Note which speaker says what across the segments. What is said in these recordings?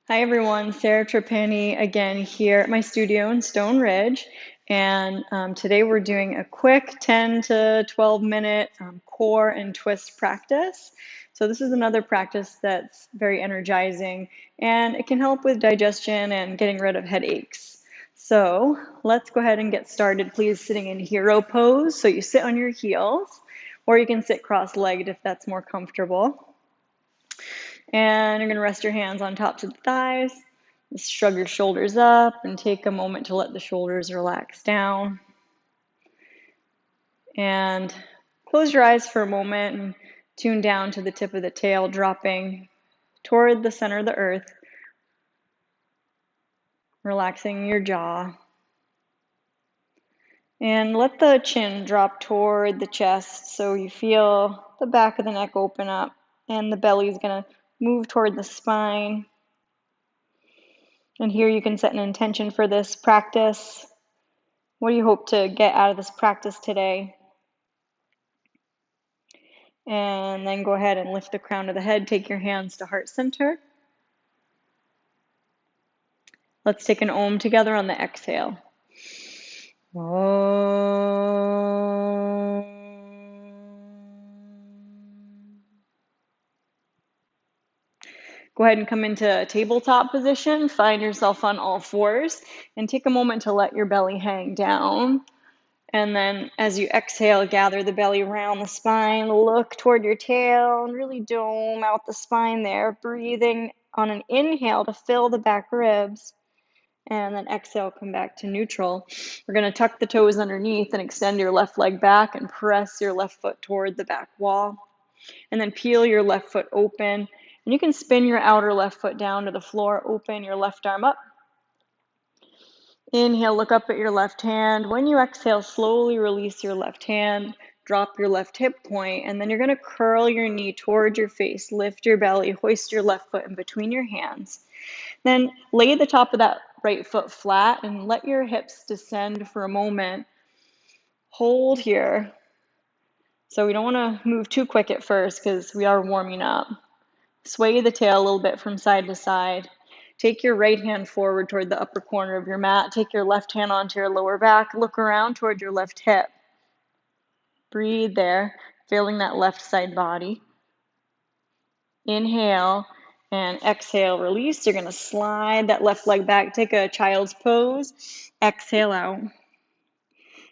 Speaker 1: Hi everyone, Sarah Trapani again here at my studio in Stone Ridge. And today we're doing a quick 10 to 12 minute core and twist practice. So this is another practice that's very energizing and it can help with digestion and getting rid of headaches. So let's go ahead and get started. Please sitting in hero pose. So you sit on your heels or you can sit cross-legged if that's more comfortable. And you're going to rest your hands on tops of the thighs. Just shrug your shoulders up and take a moment to let the shoulders relax down. And close your eyes for a moment and tune down to the tip of the tail, dropping toward the center of the earth, relaxing your jaw. And let the chin drop toward the chest so you feel the back of the neck open up and the belly is going to move toward the spine. And here you can set an intention for this practice. What do you hope to get out of this practice today? And then go ahead and lift the crown of the head. Take your hands to heart center. Let's take an Om together on the exhale. Om. Go ahead and come into a tabletop position. Find yourself on all fours and take a moment to let your belly hang down. And then as you exhale, gather the belly around the spine, look toward your tail, and really dome out the spine there, breathing on an inhale to fill the back ribs. And then exhale, come back to neutral. We're going to tuck the toes underneath and extend your left leg back and press your left foot toward the back wall. And then peel your left foot open. And you can spin your outer left foot down to the floor, open your left arm up. Inhale, look up at your left hand. When you exhale, slowly release your left hand, drop your left hip point, and then you're going to curl your knee toward your face, lift your belly, hoist your left foot in between your hands. Then lay the top of that right foot flat and let your hips descend for a moment. Hold here. So we don't want to move too quick at first because we are warming up. Sway the tail a little bit from side to side. Take your right hand forward toward the upper corner of your mat. Take your left hand onto your lower back. Look around toward your left hip. Breathe there, feeling that left side body. Inhale and exhale, release. You're going to slide that left leg back. Take a child's pose. Exhale out.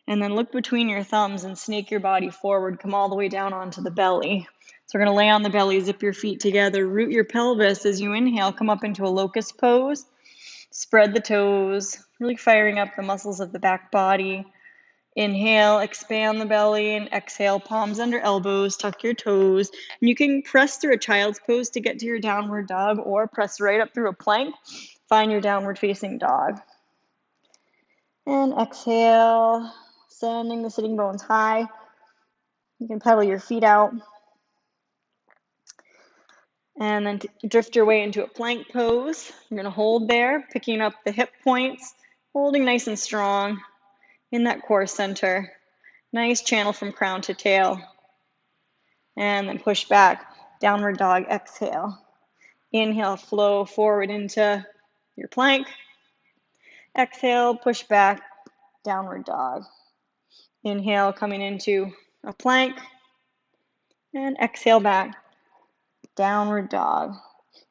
Speaker 1: And then look between your thumbs and snake your body forward. Come all the way down onto the belly. So we're going to lay on the belly, zip your feet together, root your pelvis as you inhale, come up into a locust pose. Spread the toes, really firing up the muscles of the back body. Inhale, expand the belly, and exhale, palms under elbows, tuck your toes. And you can press through a child's pose to get to your downward dog or press right up through a plank. Find your downward facing dog. And exhale, sending the sitting bones high. You can pedal your feet out. And then drift your way into a plank pose. You're going to hold there, picking up the hip points, holding nice and strong in that core center. Nice channel from crown to tail. And then push back, downward dog, exhale. Inhale, flow forward into your plank. Exhale, push back, downward dog. Inhale, coming into a plank. And exhale back, downward dog.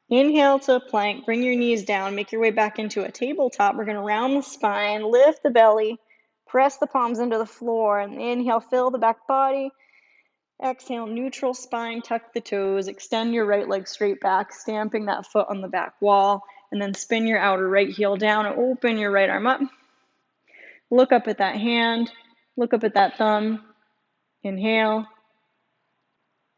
Speaker 1: Inhale to a plank, bring your knees down, make your way back into a tabletop. We're going to round the spine, lift the belly, press the palms into the floor, and inhale, fill the back body. Exhale, neutral spine, tuck the toes, extend your right leg straight back, stamping that foot on the back wall, and then spin your outer right heel down and open your right arm up. Look up at that hand, look up at that thumb. Inhale.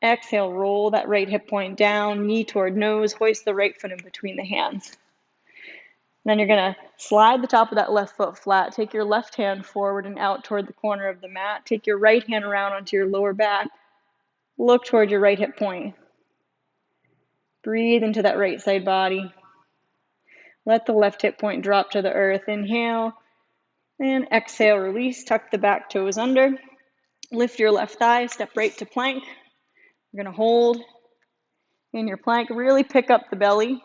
Speaker 1: Exhale, roll that right hip point down, knee toward nose, hoist the right foot in between the hands. Then you're going to slide the top of that left foot flat. Take your left hand forward and out toward the corner of the mat. Take your right hand around onto your lower back. Look toward your right hip point. Breathe into that right side body. Let the left hip point drop to the earth. Inhale and exhale, release. Tuck the back toes under. Lift your left thigh, step right to plank. You're going to hold in your plank. Really pick up the belly.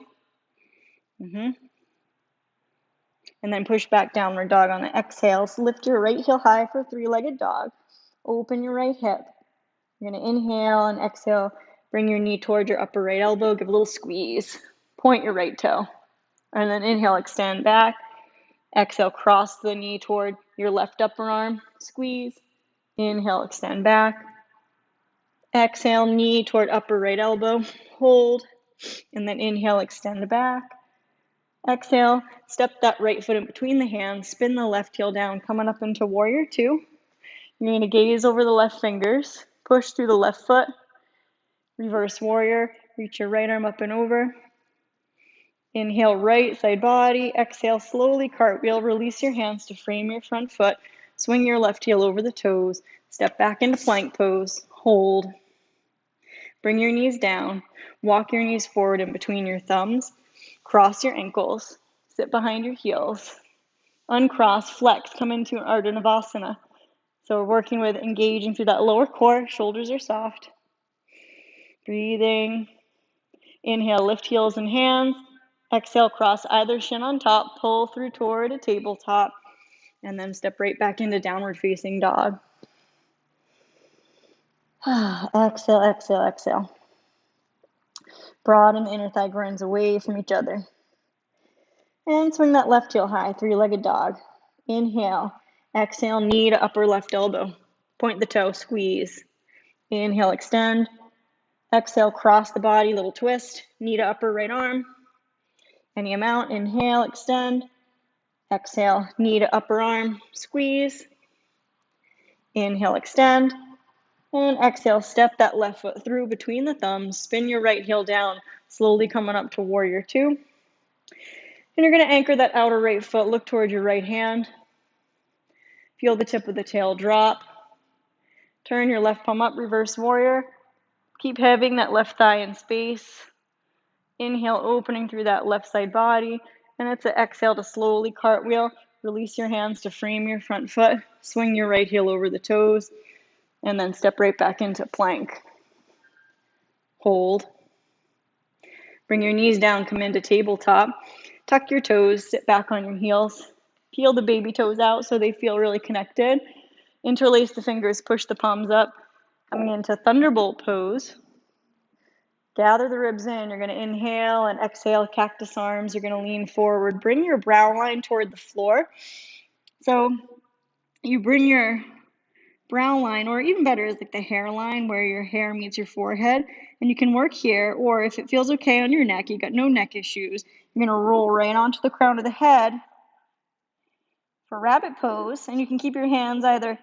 Speaker 1: And then push back downward dog on the exhale. So lift your right heel high for three-legged dog. Open your right hip. You're going to inhale and exhale. Bring your knee toward your upper right elbow. Give a little squeeze. Point your right toe. And then inhale, extend back. Exhale, cross the knee toward your left upper arm. Squeeze. Inhale, extend back. Exhale, knee toward upper right elbow. Hold. And then inhale, extend back. Exhale, step that right foot in between the hands. Spin the left heel down, coming up into warrior two. You're going to gaze over the left fingers. Push through the left foot. Reverse warrior. Reach your right arm up and over. Inhale, right side body. Exhale, slowly cartwheel. Release your hands to frame your front foot. Swing your left heel over the toes. Step back into plank pose. Hold. Bring your knees down. Walk your knees forward in between your thumbs. Cross your ankles. Sit behind your heels. Uncross, flex, come into an Ardha Navasana. So we're working with engaging through that lower core. Shoulders are soft. Breathing. Inhale, lift heels and hands. Exhale, cross either shin on top. Pull through toward a tabletop. And then step right back into downward facing dog. Exhale, exhale, exhale. Broaden the inner thigh groins away from each other. And swing that left heel high, three-legged dog. Inhale. Exhale, knee to upper left elbow. Point the toe, squeeze. Inhale, extend. Exhale, cross the body, little twist. Knee to upper right arm. Any amount. Inhale, extend. Exhale, knee to upper arm, squeeze. Inhale, extend. And exhale, step that left foot through between the thumbs. Spin your right heel down, slowly coming up to warrior two. And you're going to anchor that outer right foot. Look toward your right hand. Feel the tip of the tail drop. Turn your left palm up, reverse warrior. Keep having that left thigh in space. Inhale, opening through that left side body. And it's an exhale to slowly cartwheel. Release your hands to frame your front foot. Swing your right heel over the toes. And then step right back into plank. Hold. Bring your knees down, come into tabletop. Tuck your toes, sit back on your heels. Peel the baby toes out so they feel really connected. Interlace the fingers, push the palms up. Coming into thunderbolt pose. Gather the ribs in. You're going to inhale and exhale, cactus arms. You're going to lean forward. Bring your brow line toward the floor. So you bring your brow line, or even better is like the hairline where your hair meets your forehead. And you can work here, or if it feels okay on your neck, you got no neck issues, you're going to roll right onto the crown of the head for rabbit pose. And you can keep your hands either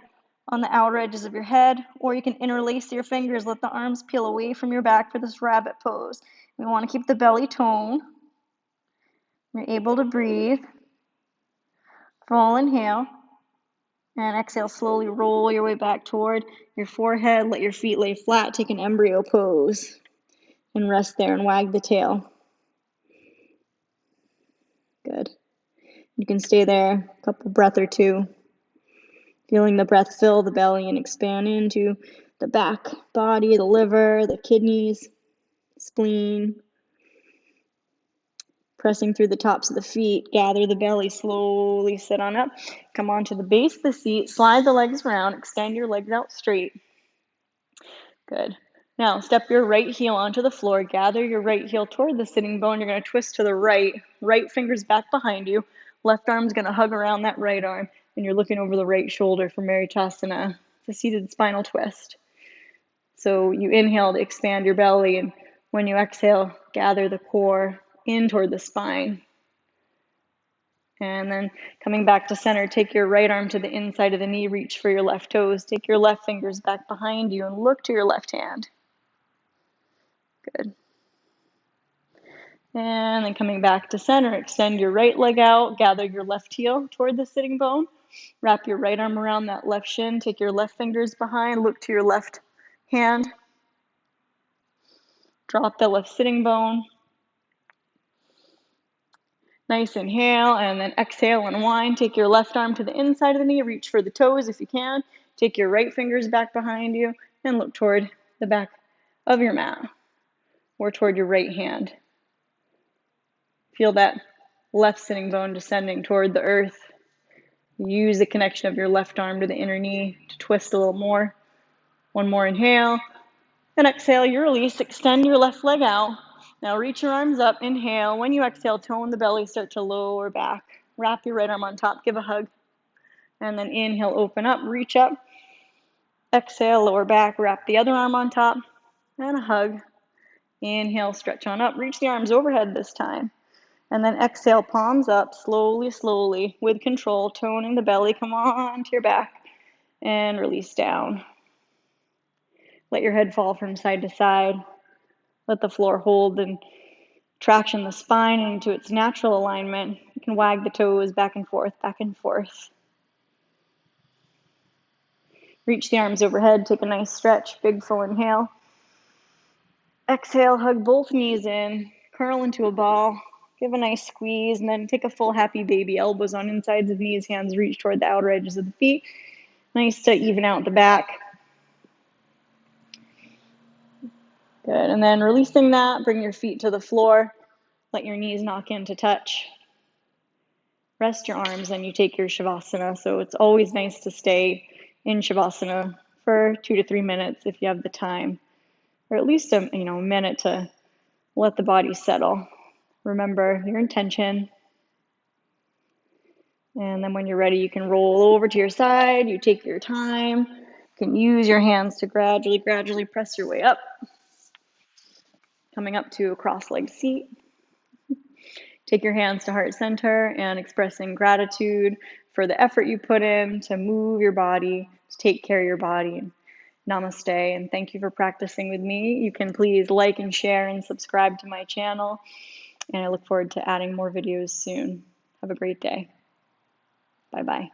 Speaker 1: on the outer edges of your head, or you can interlace your fingers, let the arms peel away from your back for this rabbit pose. We want to keep the belly tone. You're able to breathe. Full inhale. And exhale, slowly roll your way back toward your forehead. Let your feet lay flat. Take an embryo pose. And rest there and wag the tail. Good. You can stay there a couple breath or two. Feeling the breath fill the belly and expand into the back body, the liver, the kidneys, spleen. Pressing through the tops of the feet. Gather the belly, slowly sit on up. Come onto the base of the seat. Slide the legs around. Extend your legs out straight. Good. Now, step your right heel onto the floor. Gather your right heel toward the sitting bone. You're going to twist to the right. Right finger's back behind you. Left arm's going to hug around that right arm. And you're looking over the right shoulder for Maritasana. It's a seated spinal twist. So you inhale to expand your belly. And when you exhale, gather the core in toward the spine. And then coming back to center, take your right arm to the inside of the knee. Reach for your left toes. Take your left fingers back behind you and look to your left hand. Good. And then coming back to center, extend your right leg out, gather your left heel toward the sitting bone, wrap your right arm around that left shin, take your left fingers behind, look to your left hand, drop the left sitting bone. Nice inhale, and then exhale, unwind. Take your left arm to the inside of the knee, reach for the toes if you can. Take your right fingers back behind you and look toward the back of your mat or toward your right hand. Feel that left sitting bone descending toward the earth. Use the connection of your left arm to the inner knee to twist a little more. One more inhale. And exhale, you release. Extend your left leg out. Now reach your arms up. Inhale. When you exhale, tone the belly, start to lower back. Wrap your right arm on top. Give a hug. And then inhale, open up, reach up. Exhale, lower back. Wrap the other arm on top. And a hug. Inhale, stretch on up. Reach the arms overhead this time. And then exhale, palms up, slowly, slowly, with control, toning the belly. Come on to your back. And release down. Let your head fall from side to side. Let the floor hold and traction the spine into its natural alignment. You can wag the toes back and forth, back and forth. Reach the arms overhead, take a nice stretch, big full inhale. Exhale, hug both knees in, curl into a ball, give a nice squeeze, and then take a full happy baby, elbows on insides of knees, hands reach toward the outer edges of the feet. Nice to even out the back. Good, and then releasing that, bring your feet to the floor. Let your knees knock in to touch. Rest your arms, and you take your Shavasana. So it's always nice to stay in Shavasana for 2 to 3 minutes if you have the time, or at least a minute to let the body settle. Remember your intention. And then when you're ready, you can roll over to your side. You take your time. You can use your hands to gradually press your way up. Coming up to a cross-legged seat. Take your hands to heart center and expressing gratitude for the effort you put in to move your body, to take care of your body. Namaste, and thank you for practicing with me. You can please like and share and subscribe to my channel, and I look forward to adding more videos soon. Have a great day. Bye-bye.